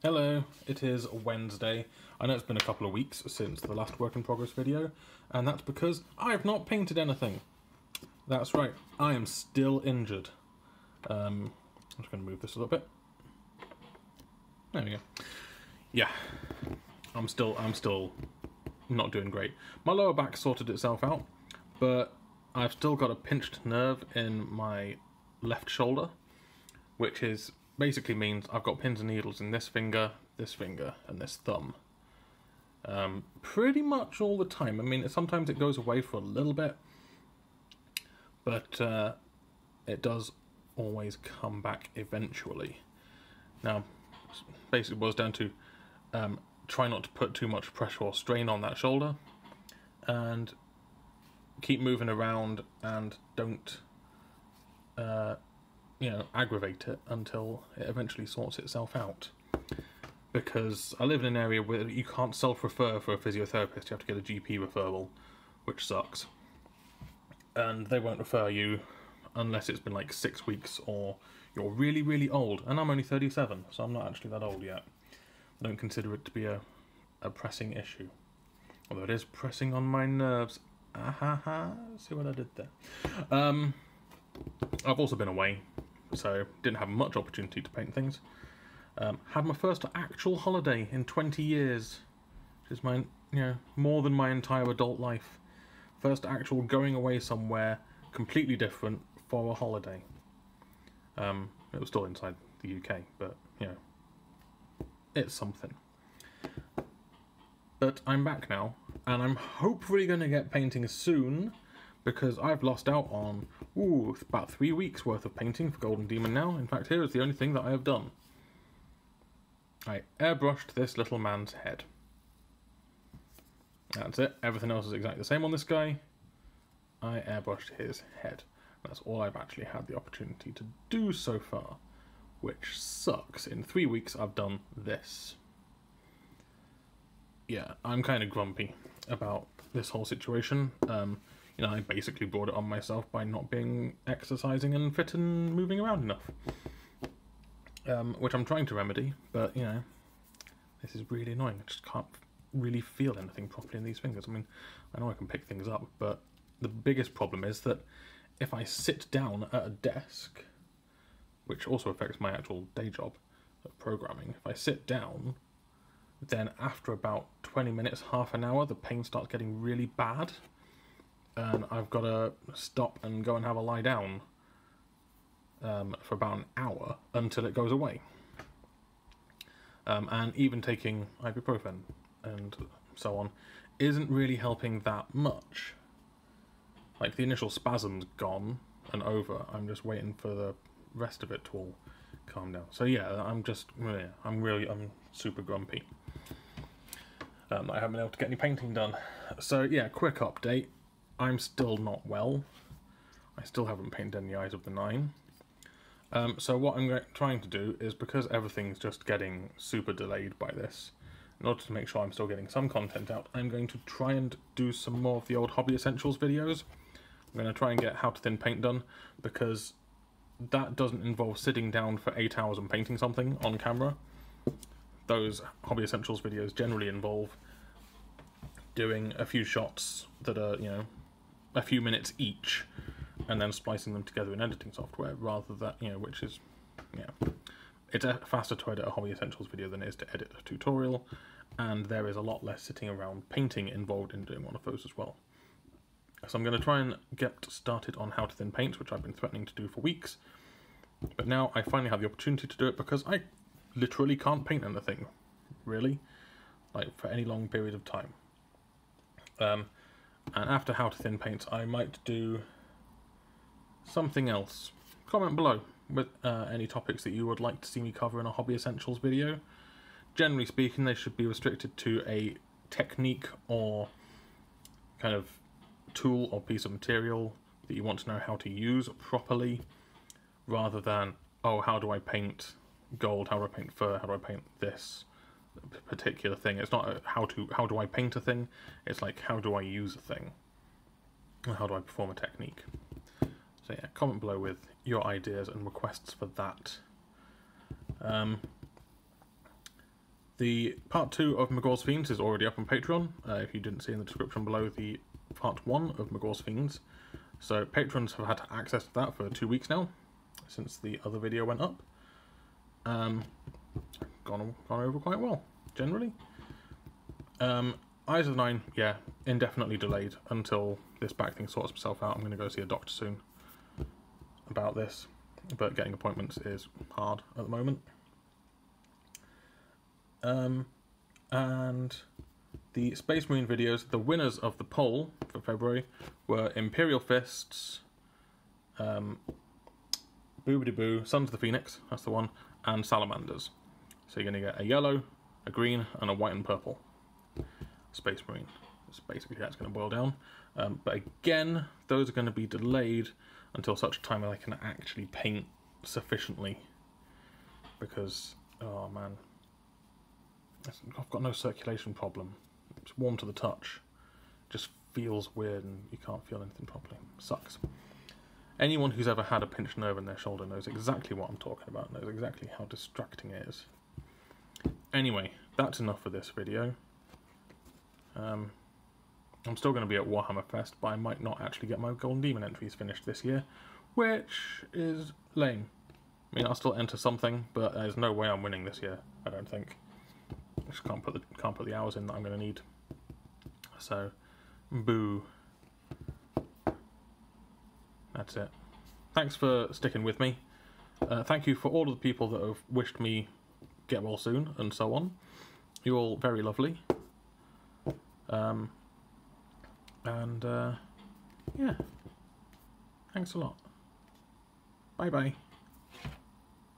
Hello, it is Wednesday. I know it's been a couple of weeks since the last work in progress video, and that's because I've not painted anything. That's right, I am still injured. I'm just going to move this a little bit. There we go. Yeah, I'm still not doing great. My lower back sorted itself out, but I've still got a pinched nerve in my left shoulder, which is basically means I've got pins and needles in this finger, and this thumb. Pretty much all the time. I mean, sometimes it goes away for a little bit, but it does always come back eventually. Now, basically it boils down to try not to put too much pressure or strain on that shoulder, and keep moving around, and don't aggravate it until it eventually sorts itself out. Because I live in an area where you can't self-refer for a physiotherapist, you have to get a GP referral, which sucks. And they won't refer you unless it's been like 6 weeks or you're really, really old. And I'm only 37, so I'm not actually that old yet. I don't consider it to be a pressing issue. Although it is pressing on my nerves. See what I did there? I've also been away, so didn't have much opportunity to paint things. Had my first actual holiday in 20 years, which is more than my entire adult life. First actual going away somewhere completely different for a holiday. It was still inside the UK, but it's something. But I'm back now, and I'm hopefully going to get painting soon, because I've lost out on about 3 weeks worth of painting for Golden Demon now. In fact, here is the only thing that I have done. I airbrushed this little man's head. That's it. Everything else is exactly the same on this guy. I airbrushed his head. That's all I've actually had the opportunity to do so far, which sucks. In 3 weeks I've done this. Yeah, I'm kind of grumpy about this whole situation. I basically brought it on myself by not being exercising and fit and moving around enough. Which I'm trying to remedy, but this is really annoying. I just can't really feel anything properly in these fingers. I mean, I know I can pick things up, but the biggest problem is that if I sit down at a desk, which also affects my actual day job of programming, if I sit down, then after about 20 minutes, half an hour, the pain starts getting really bad, and I've got to stop and go and have a lie down for about an hour until it goes away. And even taking ibuprofen and so on isn't really helping that much. Like, the initial spasm's gone and over. I'm just waiting for the rest of it to all calm down. So yeah, I'm super grumpy. I haven't been able to get any painting done. So yeah, quick update. I'm still not well. I still haven't painted any Eyes of the Nine. So what I'm trying to do is, because everything's just getting super delayed by this, in order to make sure I'm still getting some content out, I'm going to try and do some more of the old Hobby Essentials videos. I'm going to try and get How to Thin Paint done, because that doesn't involve sitting down for 8 hours and painting something on camera. Those Hobby Essentials videos generally involve doing a few shots that are, a few minutes each, and then splicing them together in editing software, rather than, which is, it's faster to edit a Hobby Essentials video than it is to edit a tutorial, and there is a lot less sitting around painting involved in doing one of those as well. So I'm going to try and get started on How to Thin Paint, which I've been threatening to do for weeks, but now I finally have the opportunity to do it, because I literally can't paint anything, really, like, for any long period of time. And after How to Thin Paint, I might do something else. Comment below with any topics that you would like to see me cover in a Hobby Essentials video. Generally speaking, they should be restricted to a technique or kind of tool or piece of material that you want to know how to use properly, rather than, oh, how do I paint gold, how do I paint fur, how do I paint this particular thing. It's not how do I paint a thing, it's like, how do I use a thing, and how do I perform a technique. So yeah, comment below with your ideas and requests for that. The part 2 of Magor's Fiends is already up on Patreon, if you didn't see in the description below the part 1 of Magor's Fiends. So patrons have had access to that for 2 weeks now, since the other video went up. Gone over quite well, generally. Eyes of the Nine, yeah, indefinitely delayed until this back thing sorts itself out. I'm going to go see a doctor soon about this, but getting appointments is hard at the moment. And the Space Marine videos, the winners of the poll for February were Imperial Fists, Boobity Boo, Sons of the Phoenix, that's the one, and Salamanders. So you're going to get a yellow, a green, and a white and purple Space Marine. That's basically how it's going to boil down. But again, those are going to be delayed until such time as I can actually paint sufficiently. Because, oh man, I've got no circulation problem. It's warm to the touch. It just feels weird and you can't feel anything properly. Sucks. Anyone who's ever had a pinched nerve in their shoulder knows exactly what I'm talking about, knows exactly how distracting it is. Anyway, that's enough for this video. I'm still going to be at Warhammer Fest, but I might not actually get my Golden Demon entries finished this year, which is lame. I mean, I'll still enter something, but there's no way I'm winning this year, I don't think. I just can't put the hours in that I'm going to need. So, boo. That's it. Thanks for sticking with me. Thank you for all of the people that have wished me get well soon and so on. You're all very lovely. Yeah. Thanks a lot. Bye bye.